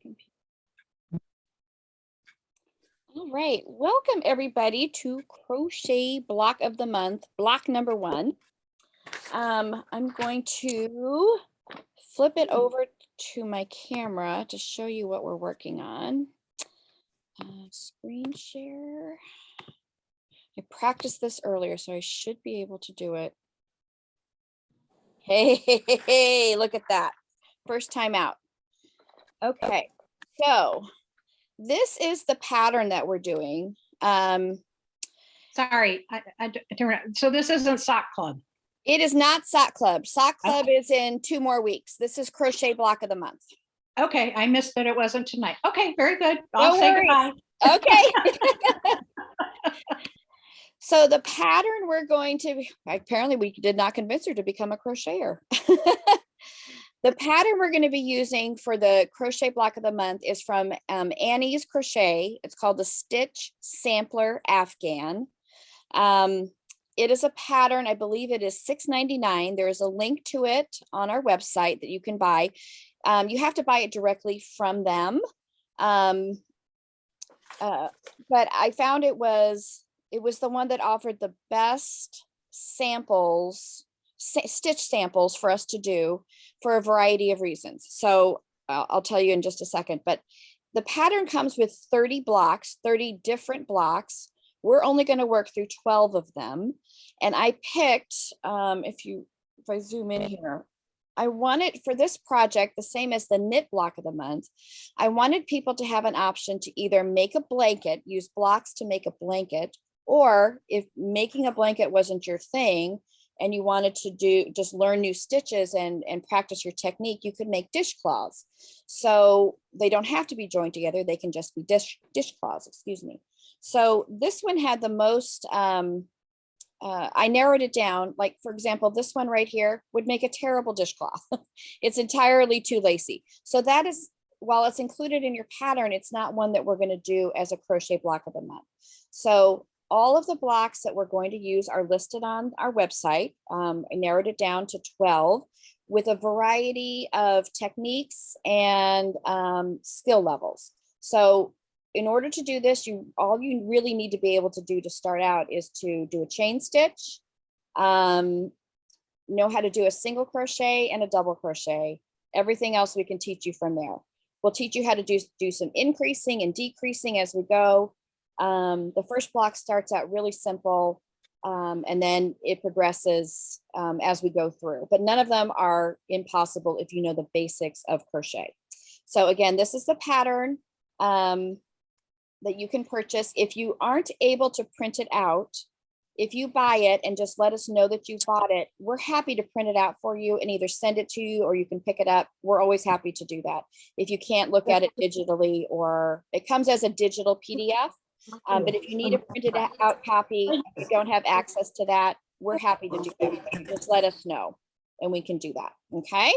computer. All right, welcome everybody to Crochet Block of the Month, block number 1. I'm going to flip it over to my camera to show you what we're working on. Screen share. I practiced this earlier, so I should be able to do it. Hey, look at that. First time out. Okay, so this is the pattern that we're doing. Sorry, I don't. So this isn't Sock Club. It is not Sock Club. Sock Club is in 2 more weeks. This is Crochet Block of the Month. Okay, I missed that it wasn't tonight. Okay, very good. I'll say goodbye. Okay. So the pattern we're going to, apparently we did not convince her to become a crocheter. The pattern we're going to be using for the Crochet Block of the Month is from Annie's Crochet. It's called the Stitch Sampler Afghan. It is a pattern, I believe it is $6.99. There is a link to it on our website that you can buy. You have to buy it directly from them. But I found it was the one that offered the best samples, stitch samples for us to do for a variety of reasons. So I'll tell you in just a second, but the pattern comes with 30 blocks, 30 different blocks. We're only going to work through 12 of them. And I picked, if I zoom in here, I wanted for this project, the same as the knit block of the month, I wanted people to have an option to either make a blanket, use blocks to make a blanket, or if making a blanket wasn't your thing and you wanted to just learn new stitches and practice your technique, you could make dishcloths. So they don't have to be joined together. They can just be dishcloths, excuse me. So this one had the most, I narrowed it down. Like, for example, this one right here would make a terrible dishcloth. It's entirely too lacy. So that is, while it's included in your pattern, it's not one that we're going to do as a crochet block of the month. So all of the blocks that we're going to use are listed on our website. I narrowed it down to 12 with a variety of techniques and skill levels. So in order to do this, all you really need to be able to do to start out is to do a chain stitch, know how to do a single crochet and a double crochet. Everything else we can teach you from there. We'll teach you how to do some increasing and decreasing as we go. The first block starts out really simple, and then it progresses as we go through, but none of them are impossible if you know the basics of crochet. So again, this is the pattern that you can purchase. If you aren't able to print it out, if you buy it and just let us know that you bought it, we're happy to print it out for you and either send it to you or you can pick it up. We're always happy to do that. If you can't look at it digitally, or it comes as a digital PDF. But if you need a printed out copy, if you don't have access to that, we're happy to do that. Just let us know and we can do that. Okay.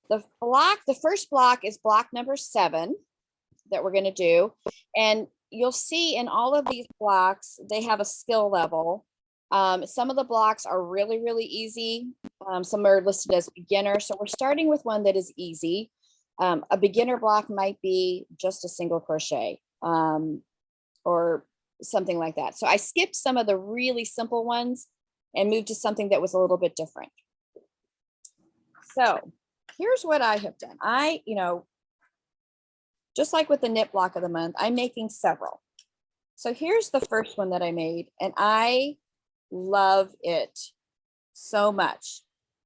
The first block is block number 7 that we're going to do. And you'll see in all of these blocks, they have a skill level. Some of the blocks are really, really easy. Some are listed as beginner. So we're starting with one that is easy. A beginner block might be just a single crochet. Or something like that. So I skipped some of the really simple ones and moved to something that was a little bit different. So here's what I have done. Just like with the knit block of the month, I'm making several. So here's the first one that I made, and I love it so much.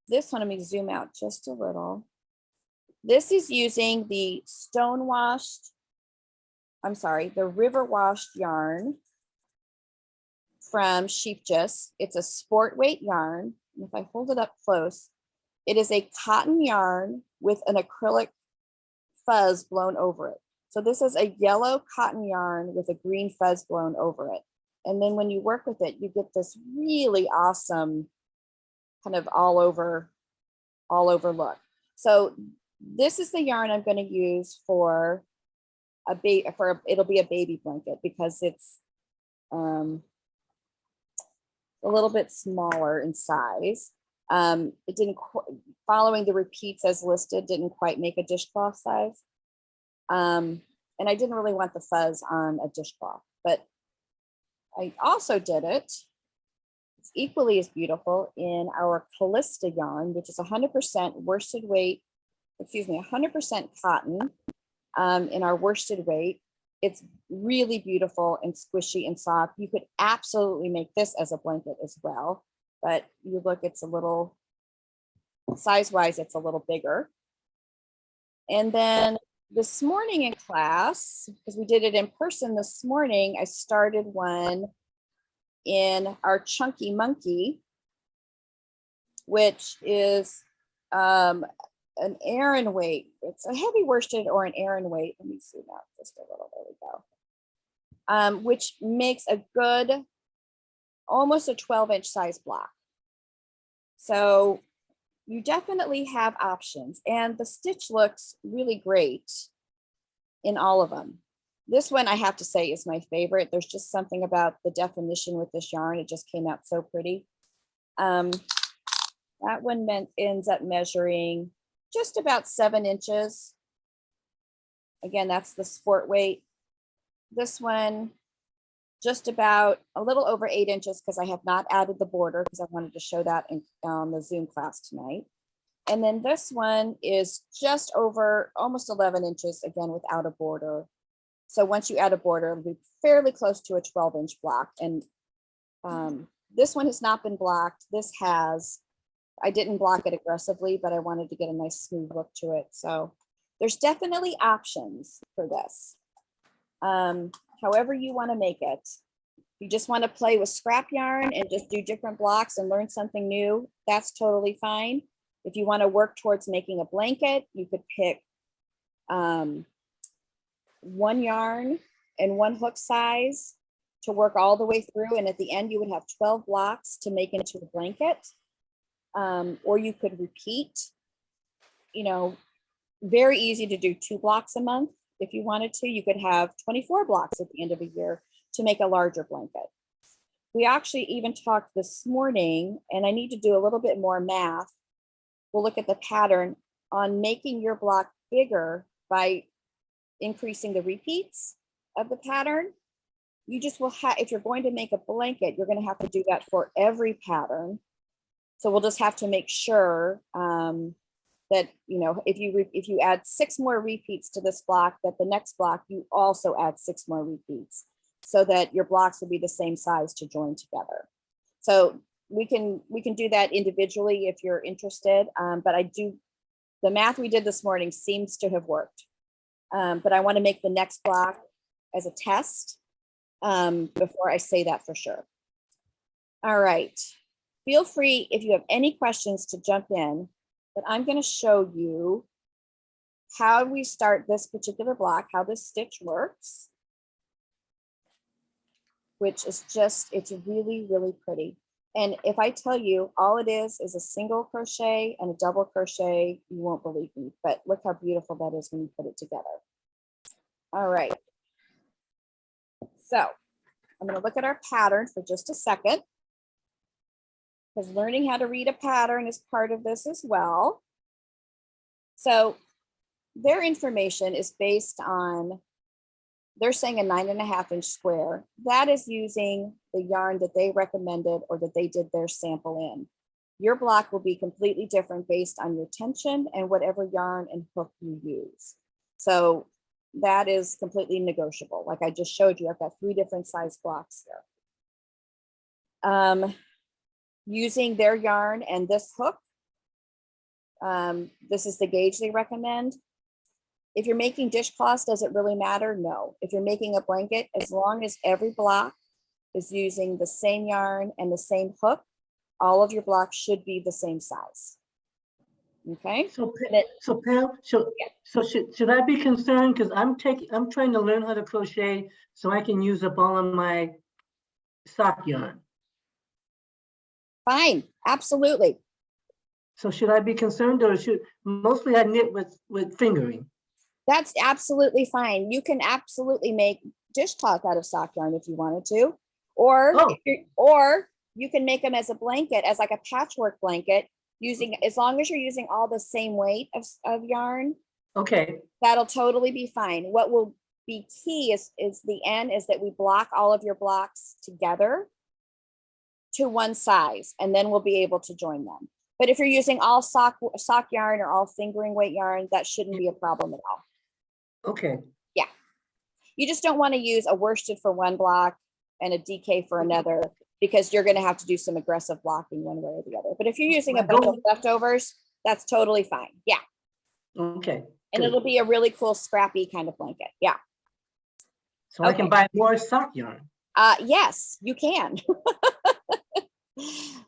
This one, let me zoom out just a little. This is using the the river washed yarn from Sheep Gist. It's a sport weight yarn. And if I hold it up close, it is a cotton yarn with an acrylic fuzz blown over it. So this is a yellow cotton yarn with a green fuzz blown over it. And then when you work with it, you get this really awesome kind of all over look. So this is the yarn I'm going to use for it'll be a baby blanket because it's a little bit smaller in size. It didn't, following the repeats as listed, didn't quite make a dishcloth size. And I didn't really want the fuzz on a dishcloth, but I also did it. It's equally as beautiful in our Callista yarn, which is 100% worsted weight, 100% cotton in our worsted weight. It's really beautiful and squishy and soft. You could absolutely make this as a blanket as well, but you look, it's a little, size-wise, it's a little bigger. And then this morning in class, because we did it in person this morning, I started one in our Chunky Monkey, which is an Aran weight. It's a heavy worsted or an Aran weight. Let me see now, just a little, there we go. Which makes a good, almost a 12-inch size block. So you definitely have options, and the stitch looks really great in all of them. This one I have to say is my favorite. There's just something about the definition with this yarn. It just came out so pretty. That one ends up measuring just about 7 inches. Again, that's the sport weight. This one, just about a little over 8 inches, because I have not added the border because I wanted to show that in the Zoom class tonight. And then this one is just over almost 11 inches, again, without a border. So once you add a border, it'll be fairly close to a 12-inch block. And this one has not been blocked. This has. I didn't block it aggressively, but I wanted to get a nice smooth look to it. So there's definitely options for this. However you want to make it. If you just want to play with scrap yarn and just do different blocks and learn something new, that's totally fine. If you want to work towards making a blanket, you could pick one yarn and one hook size to work all the way through. And at the end, you would have 12 blocks to make into a blanket. Or you could repeat, you know, very easy to do 2 blocks a month. If you wanted to, you could have 24 blocks at the end of a year to make a larger blanket. We actually even talked this morning, and I need to do a little bit more math. We'll look at the pattern on making your block bigger by increasing the repeats of the pattern. You just will have, if you're going to make a blanket, you're going to have to do that for every pattern. So we'll just have to make sure that, you know, if you add 6 more repeats to this block, that the next block you also add 6 more repeats, so that your blocks will be the same size to join together. So we can do that individually if you're interested. But the math we did this morning seems to have worked. But I want to make the next block as a test before I say that for sure. All right. Feel free, if you have any questions, to jump in, but I'm going to show you how we start this particular block, how this stitch works, which is just, it's really, really pretty. And if I tell you all it is a single crochet and a double crochet, you won't believe me, but look how beautiful that is when you put it together. All right. So I'm going to look at our pattern for just a second, because learning how to read a pattern is part of this as well. So their information is based on, they're saying a 9.5-inch square. That is using the yarn that they recommended or that they did their sample in. Your block will be completely different based on your tension and whatever yarn and hook you use. So that is completely negotiable. Like I just showed you, I've got 3 different size blocks here. Using their yarn and this hook, this is the gauge they recommend. If you're making dishcloths, does it really matter? No. If you're making a blanket, as long as every block is using the same yarn and the same hook, all of your blocks should be the same size. Okay. So Pam, should I be concerned because I'm trying to learn how to crochet so I can use up all of my sock yarn. Fine, absolutely. So should I be concerned, or should mostly I knit with fingering? That's absolutely fine. You can absolutely make dishcloth out of sock yarn if you wanted to, or you can make them as a blanket, as like a patchwork blanket, using, as long as you're using all the same weight of yarn. Okay, That'll totally be fine. What will be key is the end is that we block all of your blocks together to one size, and then we'll be able to join them. But if you're using all sock yarn or all fingering weight yarn, that shouldn't be a problem at all. okay, You just don't want to use a worsted for one block and a DK for another, because you're going to have to do some aggressive blocking one way or the other. But if you're using a bunch of leftovers, that's totally fine. Yeah. okay. And good. it'll be a really cool scrappy kind of blanket. Yeah. So I can okay. buy more sock yarn. Yes, you can.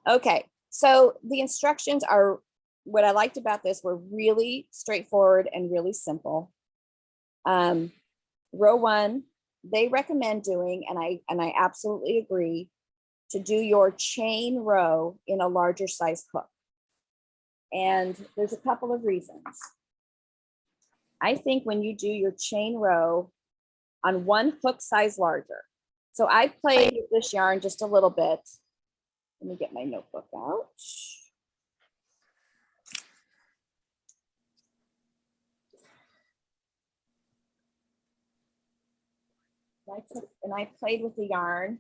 Okay. So the instructions are, what I liked about this were really straightforward and really simple. Row 1, they recommend doing, and I absolutely agree, to do your chain row in a larger size hook. And there's a couple of reasons. I think when you do your chain row on one hook size larger, so I played with this yarn just a little bit. Let me get my notebook out. I played with the yarn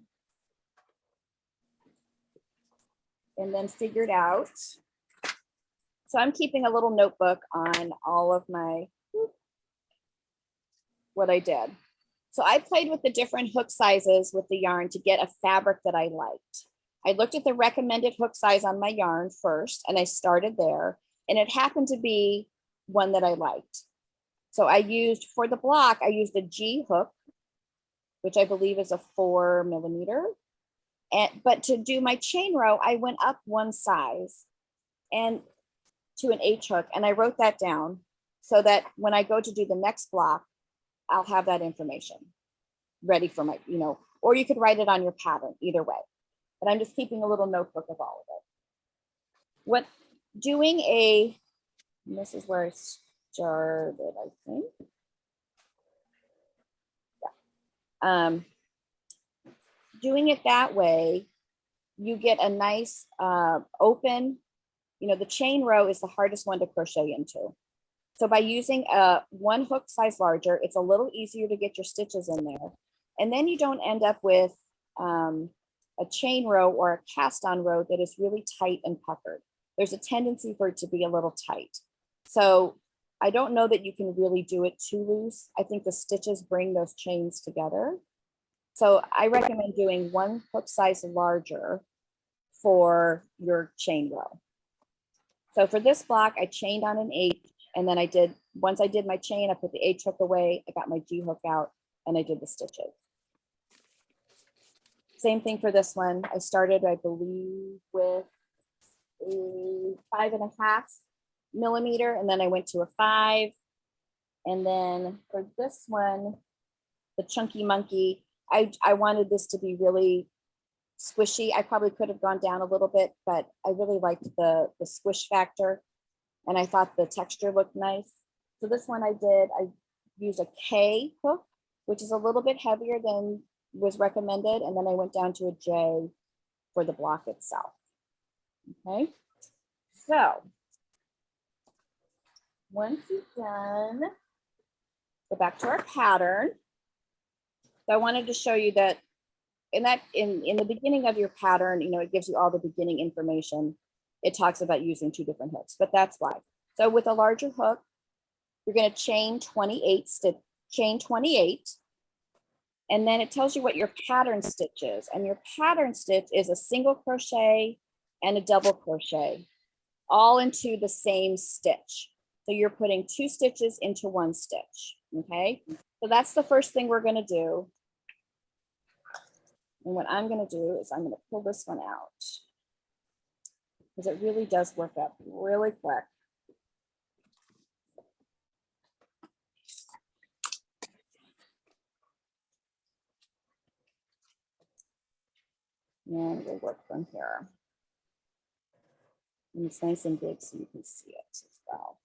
and then figured out. So I'm keeping a little notebook on all of my, what I did. So I played with the different hook sizes with the yarn to get a fabric that I liked. I looked at the recommended hook size on my yarn first, and I started there, and it happened to be one that I liked. So I used, for the block, I used a G hook, which I believe is a 4 millimeter. But to do my chain row, I went up one size and to an H hook, and I wrote that down so that when I go to do the next block, I'll have that information ready for my, or you could write it on your pattern, either way. But I'm just keeping a little notebook of all of it. And this is where I started, I think. Yeah. Doing it that way, you get a nice open, the chain row is the hardest one to crochet into. So by using a one hook size larger, it's a little easier to get your stitches in there. And then you don't end up with a chain row or a cast on row that is really tight and puckered. There's a tendency for it to be a little tight. So I don't know that you can really do it too loose. I think the stitches bring those chains together. So I recommend doing one hook size larger for your chain row. So for this block, I chained on an 8, and then once I did my chain, I put the H hook away, I got my G hook out, and I did the stitches. Same thing for this one. I started, I believe, with a 5.5 millimeter, and then I went to a 5. And then for this one, the Chunky Monkey, I wanted this to be really squishy. I probably could have gone down a little bit, but I really liked the squish factor, and I thought the texture looked nice. So this one I used a K hook, which is a little bit heavier than was recommended, and then I went down to a J for the block itself. Okay, so once you've done, go back to our pattern. So I wanted to show you that in the beginning of your pattern, it gives you all the beginning information. It talks about using 2 different hooks, but that's why. So with a larger hook, you're going to chain 28, and then it tells you what your pattern stitch is. And your pattern stitch is a single crochet and a double crochet, all into the same stitch. So you're putting 2 stitches into 1 stitch. Okay, so that's the first thing we're going to do. And what I'm going to do is I'm going to pull this one out, because it really does work up really quick. And we'll work from here. And it's nice and big so you can see it as well.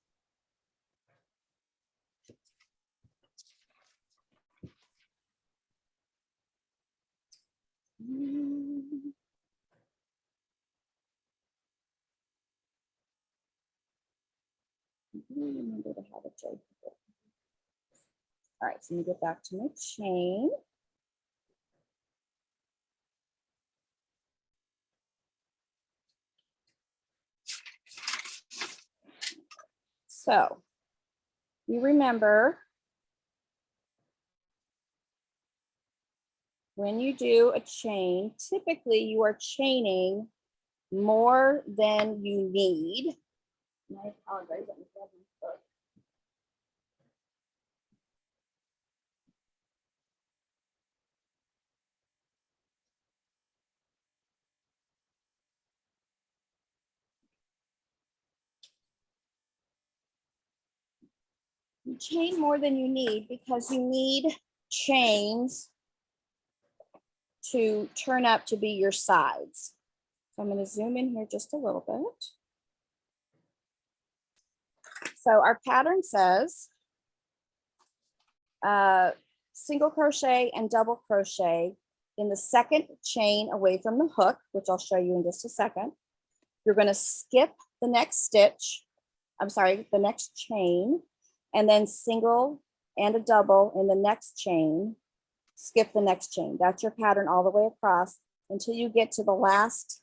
Remember to have a joke. All right, so let me get back to my chain. So you remember when you do a chain, typically you are chaining more than you need. And I apologize. Let me grab my book. You chain more than you need because you need chains to turn up to be your sides. So I'm going to zoom in here just a little bit. So our pattern says single crochet and double crochet in the second chain away from the hook, which I'll show you in just a second. You're going to skip the next stitch, the next chain, and then single and a double in the next chain, skip the next chain. That's your pattern all the way across until you get to the last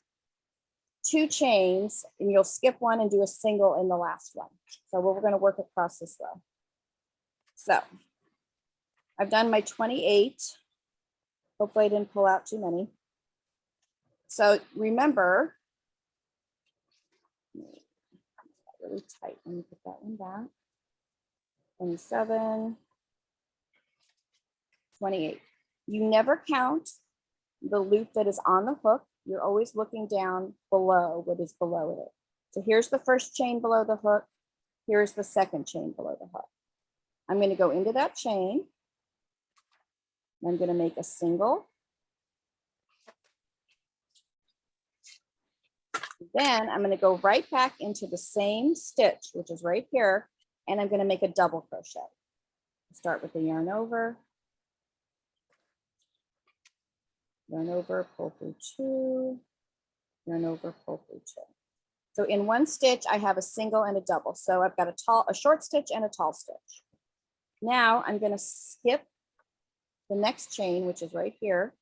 two chains, and you'll skip one and do a single in the last one. So we're going to work across this row. So I've done my 28. Hopefully I didn't pull out too many. So remember, really tight. Let me put that one back. 27, 28. You never count the loop that is on the hook. You're always looking down below what is below it. So here's the first chain below the hook. Here's the second chain below the hook. I'm going to go into that chain. I'm going to make a single. Then I'm going to go right back into the same stitch, which is right here, and I'm going to make a double crochet. Start with the yarn over, pull through two, yarn over, pull through two. So in one stitch, I have a single and a double. So I've got a short stitch and a tall stitch. Now I'm going to skip the next chain, which is right here,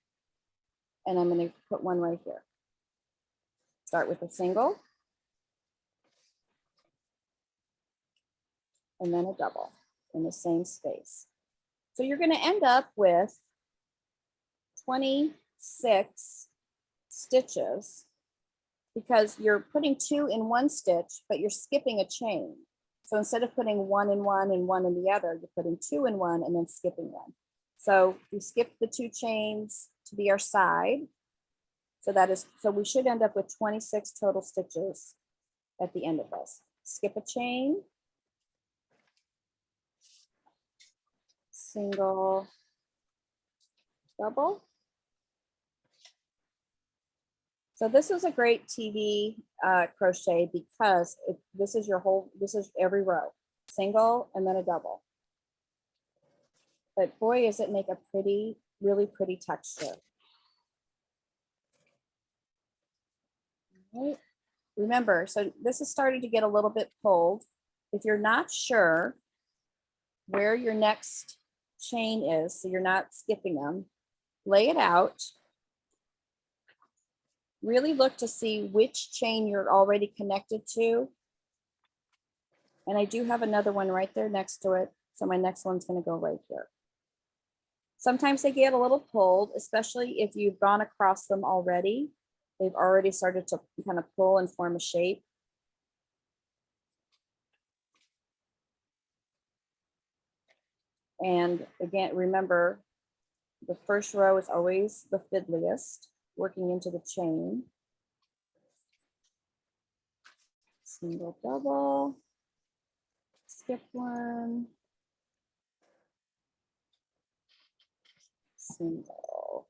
and I'm going to put one right here. Start with a single, and then a double in the same space. So you're going to end up with 26 stitches because you're putting two in one stitch, but you're skipping a chain. So instead of putting one in one and one in the other, you're putting two in one and then skipping one. So we skip the two chains to be our side. So we should end up with 26 total stitches at the end of this. Skip a chain, single, double. So this is a great TV crochet because this is every row, single and then a double. But boy, does it make a pretty, really pretty texture. Right. Remember, so this is starting to get a little bit pulled. If you're not sure where your next chain is, so you're not skipping them, lay it out. Really look to see which chain you're already connected to. And I do have another one right there next to it. So my next one's going to go right here. Sometimes they get a little pulled, especially if you've gone across them already. They've already started to kind of pull and form a shape. And again, remember, the first row is always the fiddliest, working into the chain. Single, double, skip one, single,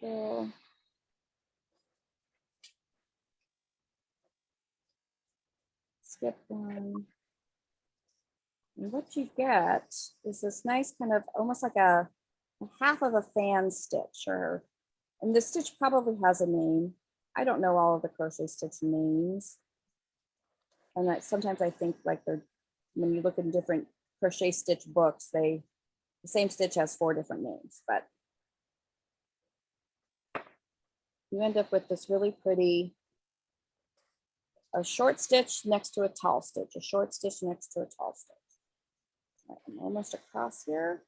double, skip one. And what you get is this nice kind of almost like a half of a fan stitch, and this stitch probably has a name. I don't know all of the crochet stitch names. And that sometimes I think like they're, when you look in different crochet stitch books, the same stitch has 4 different names, but you end up with this really pretty, a short stitch next to a tall stitch, a short stitch next to a tall stitch. All right, I'm almost across here.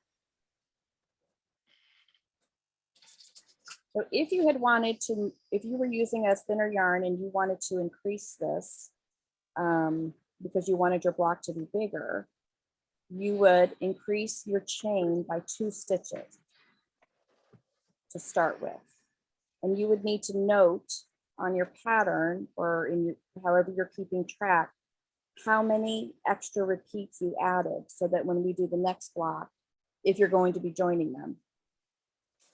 So if you had wanted to, if you were using a thinner yarn and you wanted to increase this, because you wanted your block to be bigger, you would increase your chain by 2 stitches to start with. And you would need to note on your pattern or in your, however you're keeping track, how many extra repeats you added so that when we do the next block, if you're going to be joining them,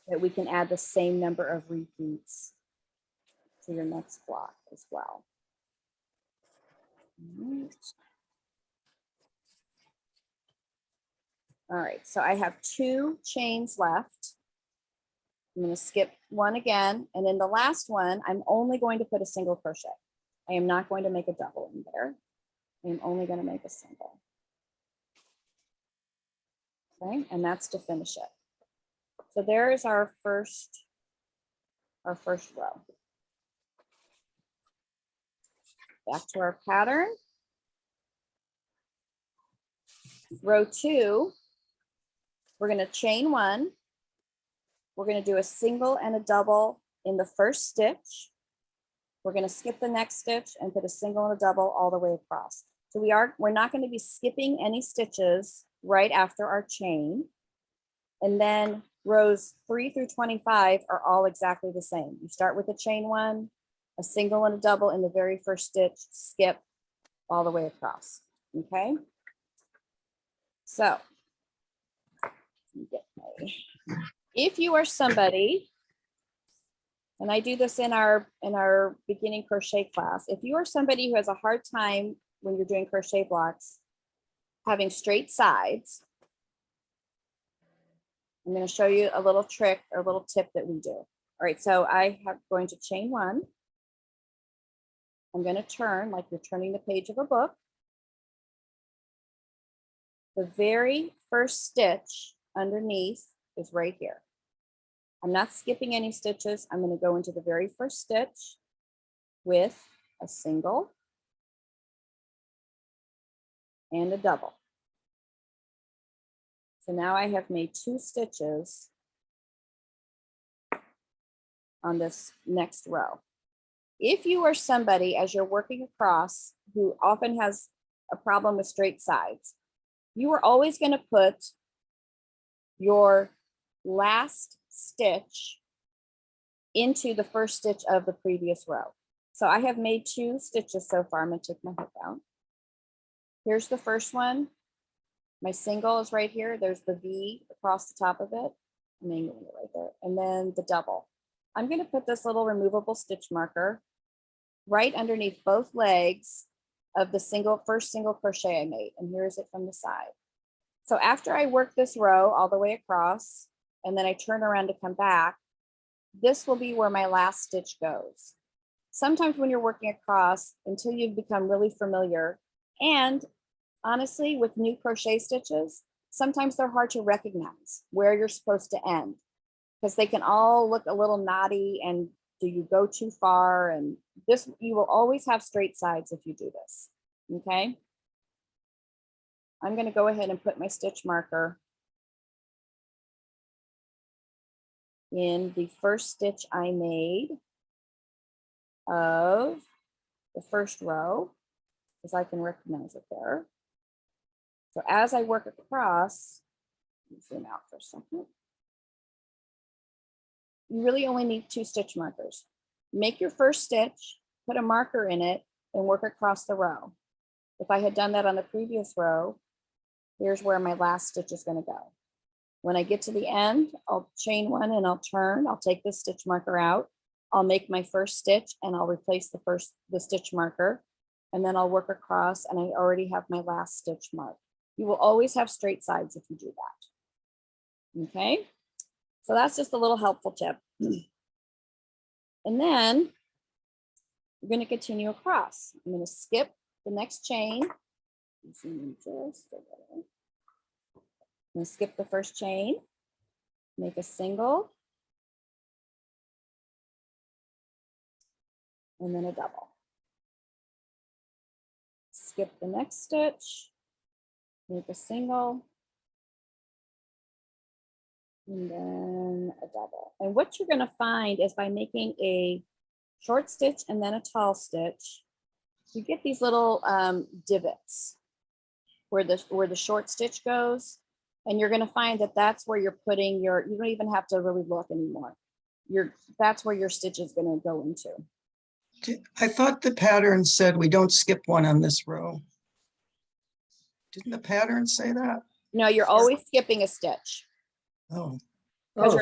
that we can add the same number of repeats to your next block as well. All right, so I have 2 chains left. I'm going to skip one again, and in the last one, I'm only going to put a single crochet. I am not going to make a double in there. I'm only going to make a single. Okay, and that's to finish it. So there is our first row. Back to our pattern. Row 2, we're going to chain 1. We're going to do a single and a double in the first stitch. We're going to skip the next stitch and put a single and a double all the way across. So we're not going to be skipping any stitches right after our chain. And then rows 3 through 25 are all exactly the same. You start with a chain 1, a single and a double in the very first stitch, skip all the way across. Okay. So if you are somebody, and I do this in our beginning crochet class, if you are somebody who has a hard time when you're doing crochet blocks having straight sides, I'm going to show you a little trick or a little tip that we do. All right, so I have going to chain 1. I'm going to turn like you're turning the page of a book. The very first stitch underneath is right here. I'm not skipping any stitches. I'm going to go into the very first stitch with a single and a double. So now I have made 2 stitches on this next row. If you are somebody, as you're working across, who often has a problem with straight sides, you are always going to put your last stitch into the first stitch of the previous row. So I have made 2 stitches so far. I'm going to take my hook out. Here's the first one. My single is right here. There's the V across the top of it. I'm angling it right there. And then the double. I'm going to put this little removable stitch marker right underneath both legs of the first single crochet I made. And here's it from the side. So after I work this row all the way across, and then I turn around to come back, this will be where my last stitch goes. Sometimes when you're working across, until you've become really familiar, and honestly, with new crochet stitches, sometimes they're hard to recognize where you're supposed to end because they can all look a little knotty and do you go too far? And this, you will always have straight sides if you do this, okay? I'm going to go ahead and put my stitch marker in the first stitch I made of the first row, because I can recognize it there. So as I work across, let me zoom out for a second. You really only need 2 stitch markers. Make your first stitch, put a marker in it, and work across the row. If I had done that on the previous row, here's where my last stitch is going to go. When I get to the end, I'll chain 1 and I'll turn. I'll take this stitch marker out. I'll make my first stitch and I'll replace the stitch marker. And then I'll work across and I already have my last stitch marked. You will always have straight sides if you do that. Okay, so that's just a little helpful tip. And then You're going to continue across. I'm going to skip the next chain. Zoom in just a little. I'm going to skip the first chain, make a single, and then a double. Skip the next stitch, make a single, and then a double. And what you're going to find is by making a short stitch and then a tall stitch, you get these little divots where the short stitch goes. And you're going to find that that's where you're putting your, you don't even have to really look anymore. That's where your stitch is going to go into. I thought the pattern said we don't skip one on this row. Didn't the pattern say that? No, you're always skipping a stitch Oh, because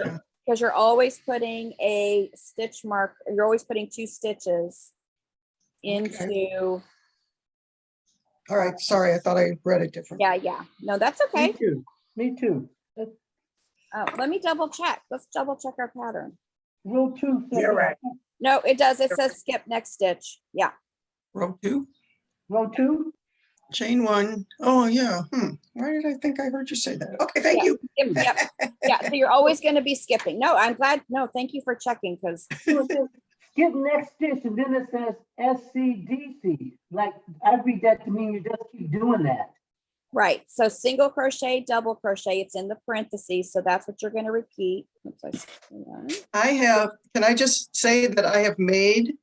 Oh, you're always putting a stitch mark. You're always putting 2 stitches into. all right. Sorry, I thought I read it differently. Yeah. No, that's me okay. too. Me too. Let me double check. Let's double check our pattern. Row 2. You're right. No, it does. It says skip next stitch. Yeah. Row 2, Row 2. chain 1. Oh, yeah. Why did I think I heard you say that? Okay, thank Yeah. you. Yep. Yeah. So you're always going to be skipping. No, I'm glad. No, thank you for checking because Skip next stitch, and then it says SCDC. Like, I read that to mean you just keep doing that. right. So single crochet, double crochet. It's in the parentheses. So that's what you're going to repeat. Oops, Can I just say that I have made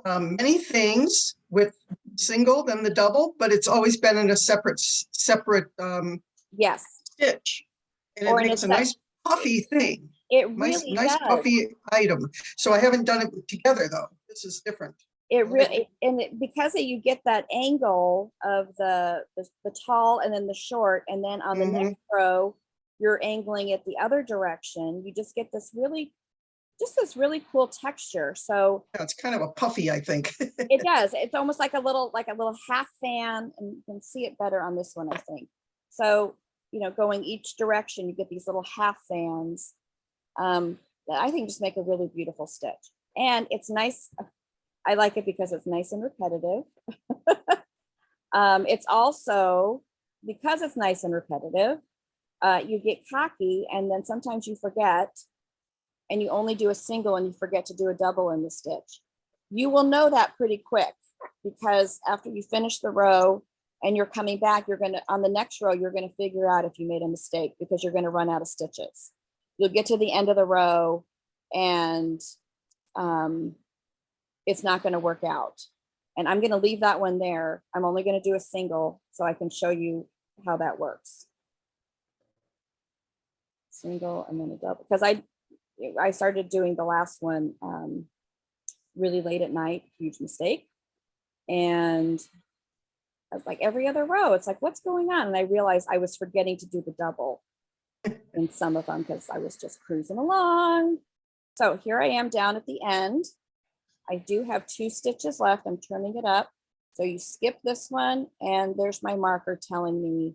many things with single than the double, but it's always been in a separate yes, stitch. And Or it in a makes a nice puffy thing. it Nice, really nice does. puffy item. So I haven't done it together though. This is different. It really, because you get that angle of the tall and then the short, and then on the next row, you're angling it the other direction. You just get this really cool texture. So Yeah, it's kind of a puffy, I think. it does. It's almost like a little half fan, and you can see it better on this one, I think. So, going each direction, you get these little half fans that I think just make a really beautiful stitch. And it's nice. I like it because it's nice and repetitive. It's also, because it's nice and repetitive, you get cocky, and then sometimes you forget and you only do a single and you forget to do a double in the stitch. You will know that pretty quick, because after you finish the row and you're coming back, on the next row, you're going to figure out if you made a mistake, because you're going to run out of stitches. You'll get to the end of the row and it's not going to work out. And I'm going to leave that one there. I'm only going to do a single so I can show you how that works. Single and then a double, because I started doing the last one really late at night, huge mistake. And I was like, every other row, it's like, what's going on? And I realized I was forgetting to do the double in some of them because I was just cruising along. So here I am down at the end. I do have 2 stitches left. I'm turning it up. So you skip this one, and there's my marker telling me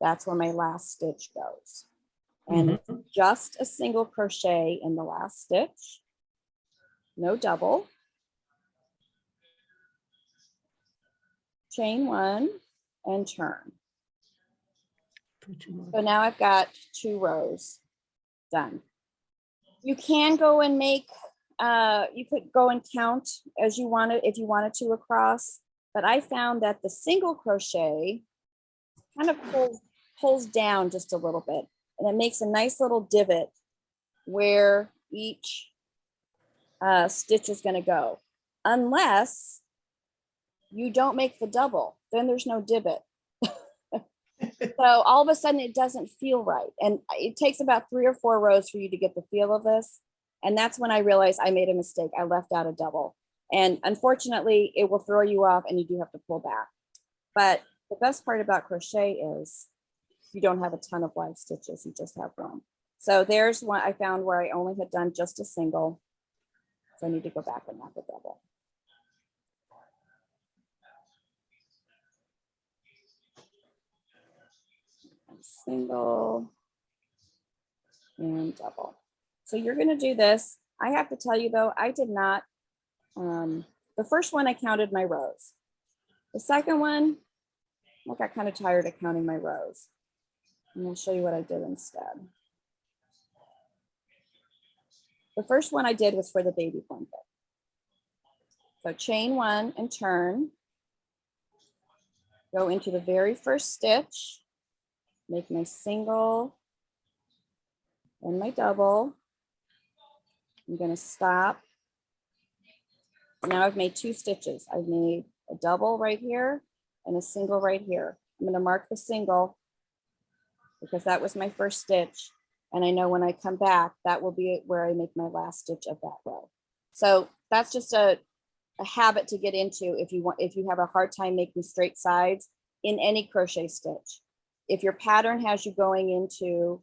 that's where my last stitch goes. And it's just a single crochet in the last stitch, no double. Chain 1 and turn. So now I've got 2 rows done. You can go and make, you could go and count as you wanted, if you wanted to across, but I found that the single crochet kind of pulls down just a little bit, and it makes a nice little divot where each stitch is going to go, unless you don't make the double, then there's no divot. So all of a sudden it doesn't feel right. And it takes about 3 or 4 rows for you to get the feel of this. And that's when I realized I made a mistake. I left out a double. And unfortunately, it will throw you off and you do have to pull back. But the best part about crochet is you don't have a ton of live stitches. You just have one. So there's one I found where I only had done just a single. So I need to go back and knock a double. Single and double. So you're going to do this. I have to tell you though, I did not, the The first one, I counted my rows. The second one, I got kind of tired of counting my rows. And I'll show you what I did instead. The first one I did was for the baby blanket. So chain 1 and turn. Go into the very first stitch, make my single and my double. I'm going to stop. Now I've made 2 stitches. I've made a double right here and a single right here. I'm going to mark the single because that was my first stitch. And I know when I come back, that will be where I make my last stitch of that row. So that's just a habit to get into if you have a hard time making straight sides in any crochet stitch. If your pattern has you going into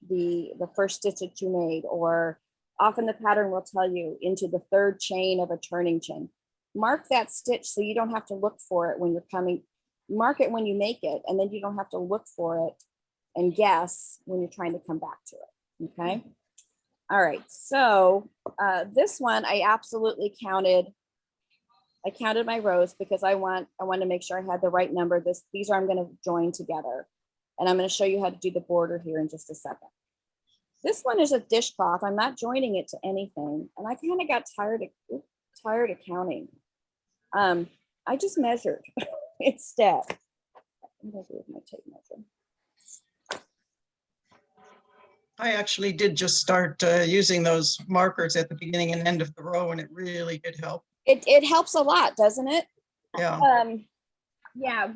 the first stitch that you made, or often the pattern will tell you into the 3rd chain of a turning chain, mark that stitch so you don't have to look for it when you're coming. Mark it when you make it, and then you don't have to look for it and guess when you're trying to come back to it. Okay. All right. So this one I absolutely counted. I counted my rows because I want to make sure I had the right number. These are I'm going to join together, and I'm going to show you how to do the border here in just a second. This one is a dishcloth. I'm not joining it to anything, and I kind of got tired of counting. I just measured instead. I'm going to do with my tape measure. I actually did just start using those markers at the beginning and end of the row, and it really did help. It helps a lot, doesn't it? Yeah. Yeah,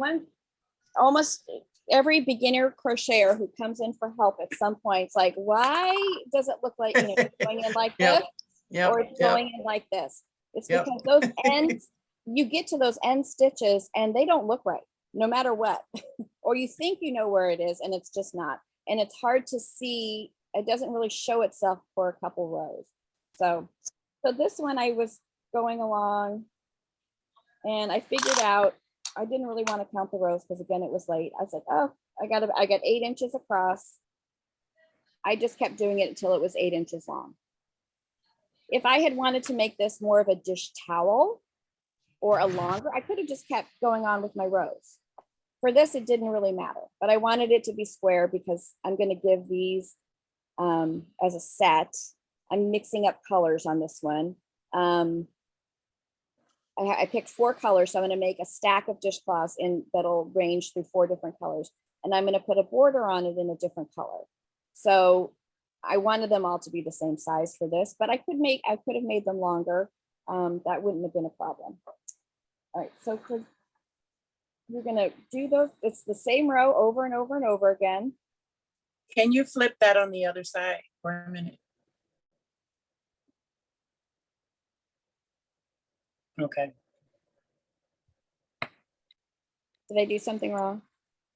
almost every beginner crocheter who comes in for help at some point, it's like, why does it look like, it's going in like Yep. this, Yep. or it's going in like this? It's Yep. because those ends, you get to those end stitches and they don't look right, no matter what. Or you think you know where it is and it's just not. And it's hard to see. It doesn't really show itself for a couple rows. So this one I was going along and I figured out I didn't really want to count the rows because again, it was late. I said, oh, I got 8 inches across. I just kept doing it until it was 8 inches long. If I had wanted to make this more of a dish towel or a longer, I could have just kept going on with my rows. For this, it didn't really matter, but I wanted it to be square because I'm going to give these as a set. I'm mixing up colors on this one. I picked 4 colors, so I'm going to make a stack of dishcloths that'll range through 4 different colors, and I'm going to put a border on it in a different color. So I wanted them all to be the same size for this, but I could have made them longer. That wouldn't have been a problem. All right, so you're going to do those. It's the same row over and over and over again. Can you flip that on the other side for a minute? Okay. Did I do something wrong?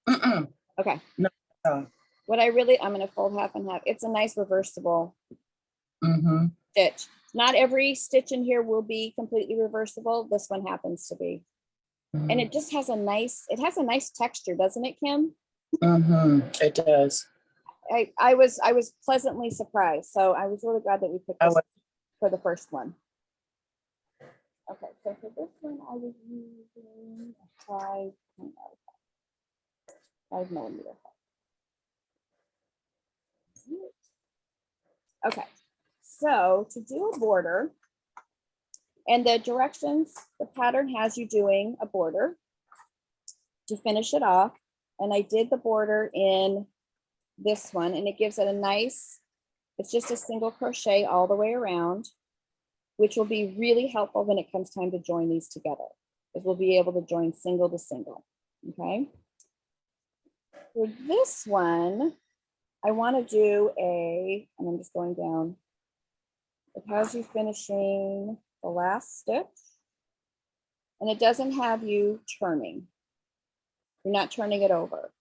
Mm-mm. Okay. No. I'm going to fold half and half. It's a nice reversible Mm-hmm. stitch. Not every stitch in here will be completely reversible. This one happens to be. And it just has a nice texture, doesn't it, Kim? Mm-hmm. It does. I was pleasantly surprised. So I was really glad that we picked this for the first one. Okay, so for this one, I was using a 5 millimeter. Okay, so to do a border, and the directions, the pattern has you doing a border to finish it off. And I did the border in this one, and it gives it a nice, it's just a single crochet all the way around, which will be really helpful when it comes time to join these together, because we'll be able to join single to single. Okay. For this one, I want to do and I'm just going down. It has you finishing the last stitch, and it doesn't have you turning. You're not turning it over.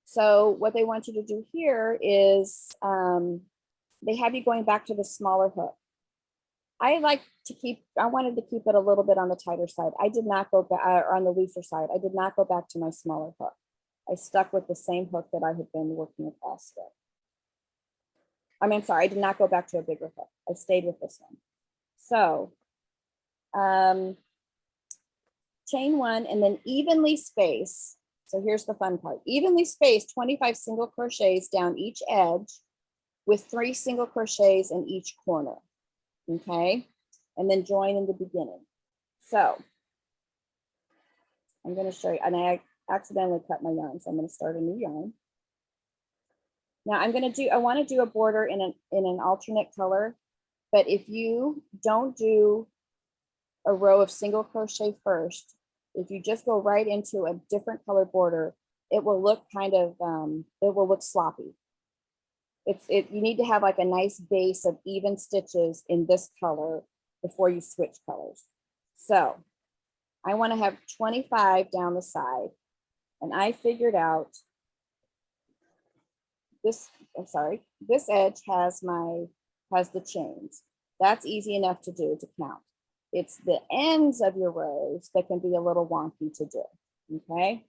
So what they want you to do here is they have you going back to the smaller hook. I wanted to keep it a little bit on the tighter side. I did not go back, or on the looser side. I did not go back to my smaller hook. I stuck with the same hook that I had been working across with. I did not go back to a bigger hook. I stayed with this one. So chain one, and then evenly space. So here's the fun part. Evenly space 25 single crochets down each edge with 3 single crochets in each corner. Okay, and then join in the beginning. So I'm going to show you, and I accidentally cut my yarn, so I'm going to start a new yarn. Now I'm going to do, I want to do a border in an alternate color, but if you don't do a row of single crochet first, if you just go right into a different color border, it will look kind of, it will look sloppy. You need to have like a nice base of even stitches in this color before you switch colors. So I want to have 25 down the side, and I figured out this, this edge has the chains. That's easy enough to do, to count. It's the ends of your rows that can be a little wonky to do. Okay,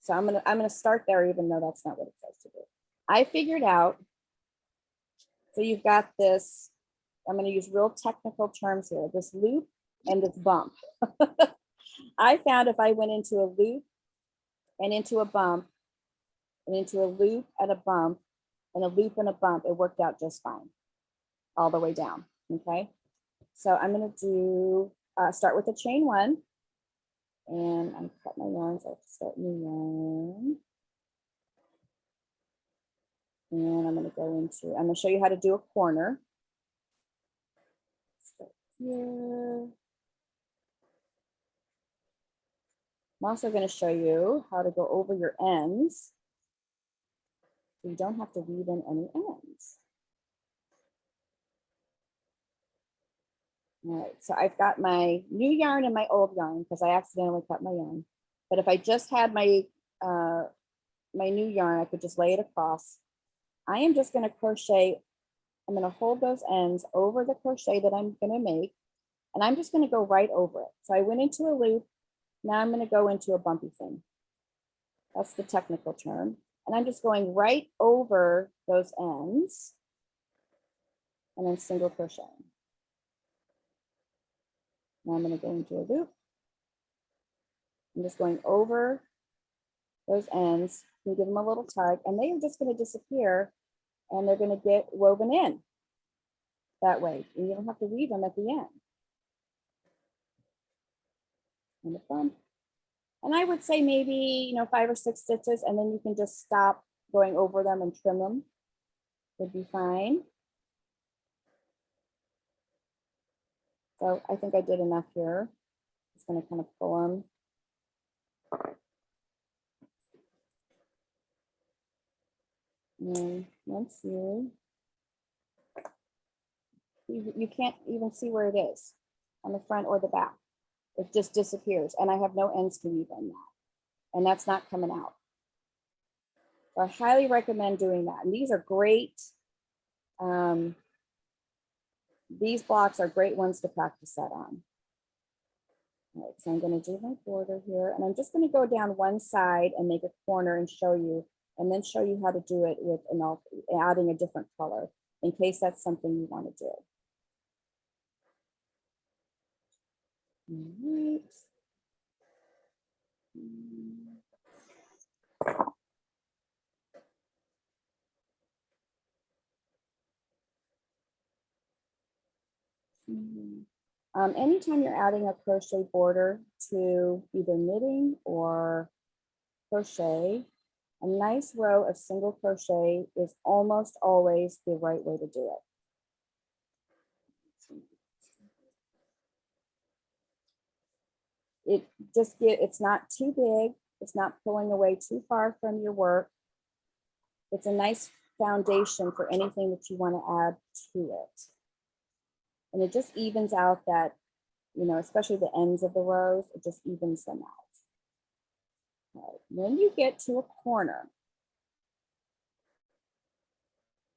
so I'm gonna start there, even though that's not what it says to do. I figured out. So you've got this. I'm going to use real technical terms here. This loop and this bump. I found if I went into a loop and into a bump and into a loop and a bump and a loop and a bump, it worked out just fine all the way down. Okay, so I'm going to do start with the chain one, and I'm cut my yarn, so I have to start new yarn. And I'm going to go into, I'm going to show you how to do a corner. Start here. I'm also going to show you how to go over your ends, so you don't have to weave in any ends. All right, so I've got my new yarn and my old yarn because I accidentally cut my yarn. But if I just had my my new yarn, I could just lay it across. I am just going to crochet. I'm going to hold those ends over the crochet that I'm going to make, and I'm just going to go right over it. So I went into a loop. Now I'm going to go into a bumpy thing. That's the technical term. And I'm just going right over those ends and then single crochet. Now I'm going to go into a loop. I'm just going over those ends and give them a little tug, and they are just going to disappear, and they're going to get woven in that way. And you don't have to weave them at the end. And the bump. And I would say maybe, 5 or 6 stitches, and then you can just stop going over them and trim them. Would be fine. So I think I did enough here. Just going to kind of pull them. And once you can't even see where it is on the front or the back. It just disappears, and I have no ends to weave in that, and that's not coming out. So I highly recommend doing that. And these are great. These blocks are great ones to practice that on. All right, so I'm going to do my border here, and I'm just going to go down one side and make a corner and show you, and then show you how to do it with adding a different color in case that's something you want to do. All right. Anytime you're adding a crochet border to either knitting or crochet, a nice row of single crochet is almost always the right way to do it. It's not too big. It's not pulling away too far from your work. It's a nice foundation for anything that you want to add to it. And it just evens out that, especially the ends of the rows, it just evens them out. All right. When you get to a corner,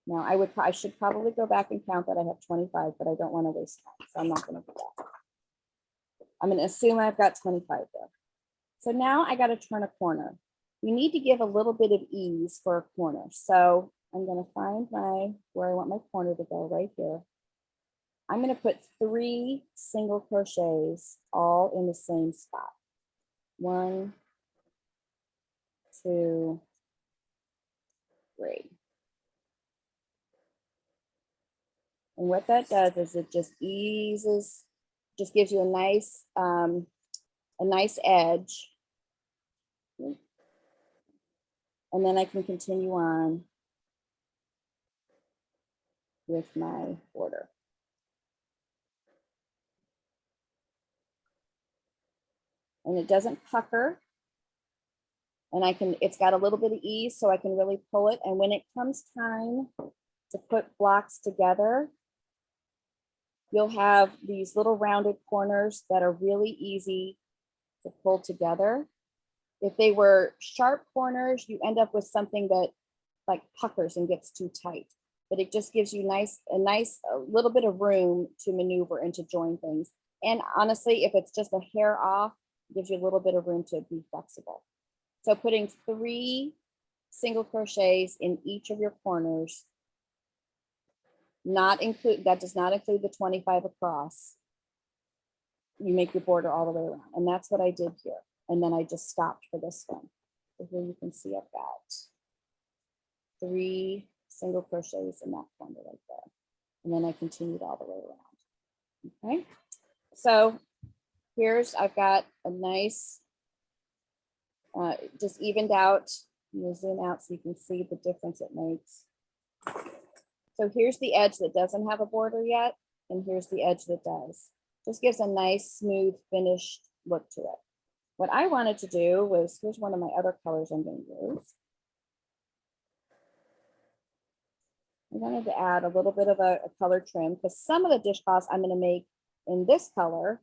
now I should probably go back and count that I have 25, but I don't want to waste time, so I'm not going to do that. I'm going to assume I've got 25 there. So now I got to turn a corner. You need to give a little bit of ease for a corner. So I'm going to find where I want my corner to go right here. I'm going to put 3 single crochets all in the same spot. 1, 2, 3. And what that does is it just eases, just gives you a nice edge. And then I can continue on with my border. And it doesn't pucker. And it's got a little bit of ease, so I can really pull it. And when it comes time to put blocks together, you'll have these little rounded corners that are really easy to pull together. If they were sharp corners, you end up with something that like puckers and gets too tight. But it just gives you a little bit of room to maneuver and to join things. And honestly, if it's just a hair off, it gives you a little bit of room to be flexible. So putting 3 single crochets in each of your corners, that does not include the 25 across. You make your border all the way around. And that's what I did here. And then I just stopped for this one. So here you can see I've got 3 single crochets in that corner right there. And then I continued all the way around. Okay. So I've got a nice, just evened out. I'm gonna zoom out so you can see the difference it makes. So here's the edge that doesn't have a border yet, and here's the edge that does. Just gives a nice, smooth, finished look to it. What I wanted to do was, here's one of my other colors I'm going to use. I wanted to add a little bit of a color trim because some of the dishcloths I'm going to make in this color,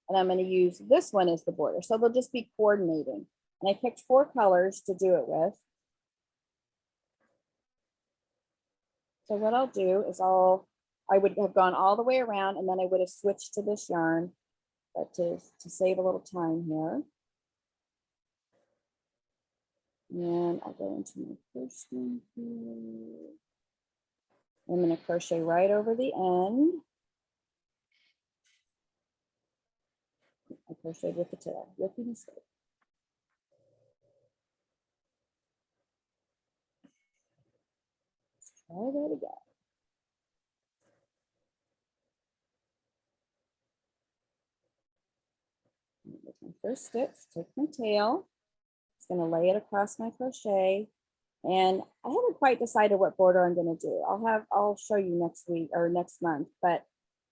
and I'm going to use this one as the border. So they'll just be coordinating. And I picked 4 colors to do it with. So what I'll do is I would have gone all the way around and then I would have switched to this yarn, but to save a little time here. And I'll go into my first one here. I'm going to crochet right over the end. I crocheted with the tail, rookie mistake. Let's try that again. With my first stitch, take my tail. It's going to lay it across my crochet. And I haven't quite decided what border I'm going to do. I'll show you next week or next month, but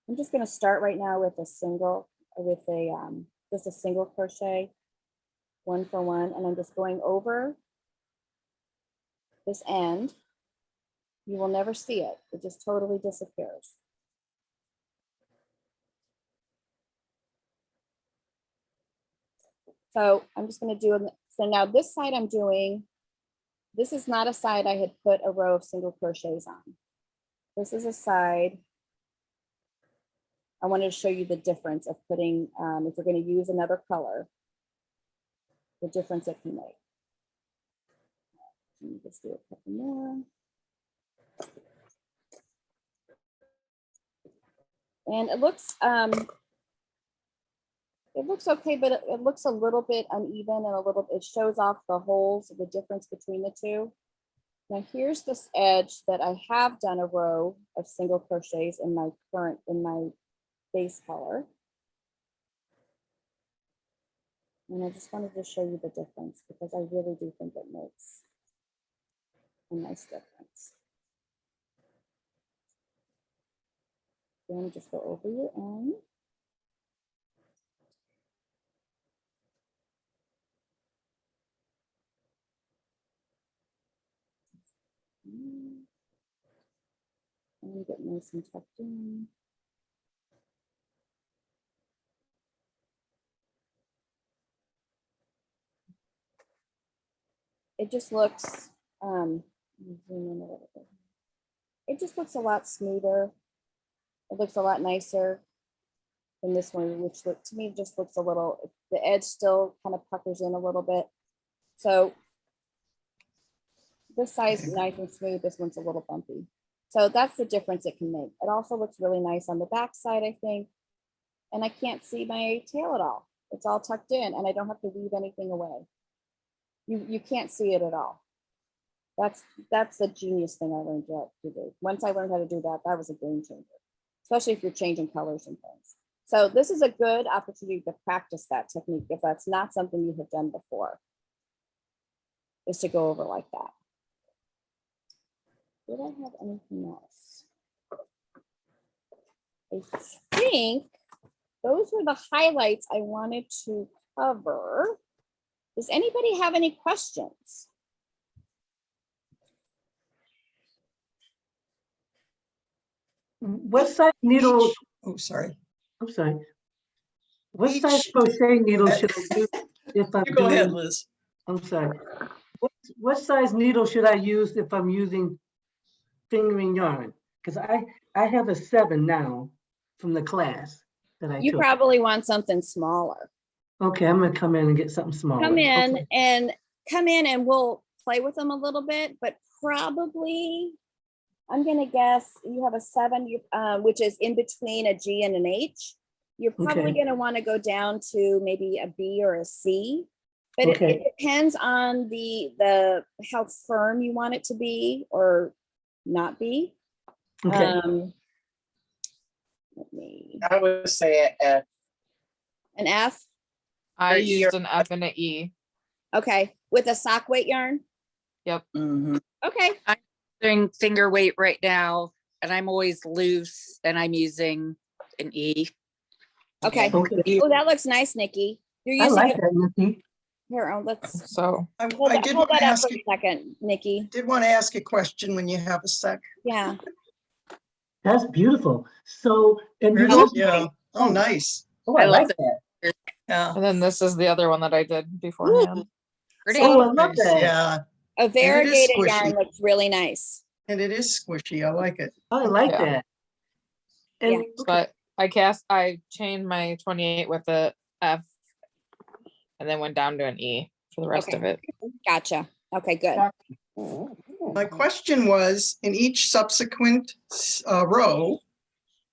I'm just going to start right now with just a single crochet, 1 for 1, and I'm just going over this end. You will never see it. It just totally disappears. So I'm just going to do, so now this side I'm doing, this is not a side I had put a row of single crochets on. This is a side, I wanted to show you the difference of putting, if you're going to use another color, the difference it can make. Let me just do a couple more. And it looks okay, but it looks a little bit uneven and it shows off the holes, the difference between the two. Now here's this edge that I have done a row of single crochets in my base color. And I just wanted to show you the difference because I really do think it makes a nice difference. Then just go over your end. And get nice and tucked in. It just looks, zoom in a little bit. It just looks a lot smoother. It looks a lot nicer than this one, which to me just looks a little, the edge still kind of puckers in a little bit. So this side's nice and smooth, this one's a little bumpy. So that's the difference it can make. It also looks really nice on the back side, I think. And I can't see my tail at all. It's all tucked in and I don't have to weave anything away. You can't see it at all. That's the genius thing I learned to do. Once I learned how to do that, that was a game changer, especially if you're changing colors and things. So this is a good opportunity to practice that technique if that's not something you have done before, is to go over like that. Did I have anything else? I think those were the highlights I wanted to cover. Does anybody have any questions? What size needle, Oh, sorry. I'm sorry. What size Each- crochet needle should I use if I'm You go ahead, doing, Liz. I'm sorry. What size needle should I use if I'm using fingering yarn? Because I have a 7 now from the class that I You took. probably want something smaller. Okay, I'm gonna come in and get something smaller. Come in Okay. and we'll play with them a little bit, but probably, I'm gonna guess you have a 7, which is in between a G and an H. You're probably Okay. gonna want to go down to maybe a B or a C. But it Okay. depends on the how firm you want it to be or not be. Okay. Let me, I would say F. an F, I Or used an F and an E. okay, with a sock weight yarn, Mhm. okay. Doing finger weight right now, and I'm always loose, and I'm using an E. Okay. Okay. Oh, that looks nice, Nikki. You're I using like it that, Nikki. here. Oh, let's So I hold I that, did hold want that to up ask for you, a second, Nikki. did want to ask a question when you have a sec. Yeah. That's beautiful. So, and you Where's- don't, Yeah. Oh, nice. oh, I I love like that. Yeah. and then this is the other one that I did beforehand. Pretty. Oh, I love Nice, that. yeah, A variegated squishy. yarn looks really nice. and it is squishy. I like it. I like Yeah. that. And, Yeah. okay, But I chained my 28 with the F and then went down to an E for the rest Okay. of it. Gotcha. Okay, good. My question was, in each subsequent row,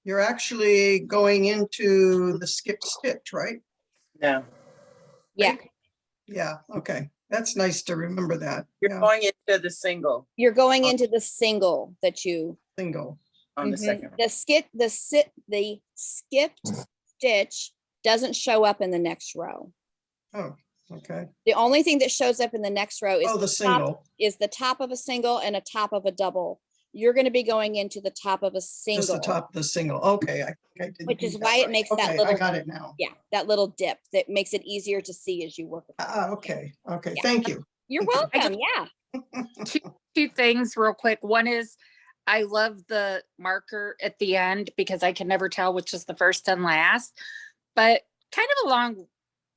you're actually going into the skip stitch, right? No, Yeah, Yeah, okay. That's nice to remember that. you're Yeah, going into the single you're going into the single that you, single. on the Mhm. second. the skipped stitch doesn't show up in the next row. Oh, okay. The only thing that shows up in the next row is Oh, the top, single, is the top of a single and a top of a double. You're going to be going into the top of a just single, the top of the single. Okay, I think I did. which do is that why it right. makes that Okay, I little, got it now. yeah, that little dip that makes it easier to see as you work. Okay, okay, Yeah. thank you. You're Thank you. welcome. Yeah. Two things real quick. One is I love the marker at the end because I can never tell which is the first and last. But kind of along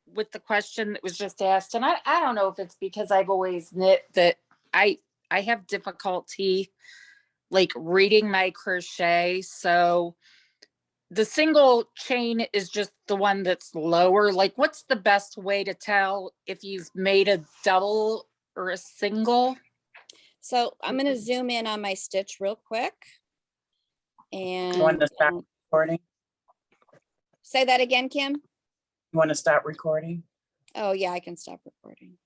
with the question that was just asked, and I don't know if it's because I've always knit that I have difficulty like reading my crochet. So the single chain is just the one that's lower. Like, what's the best way to tell if you've made a double or a single? So I'm going to zoom in on my stitch real quick. You want And to stop recording? say that again, Kim. You want to stop recording? Oh yeah, I can stop recording.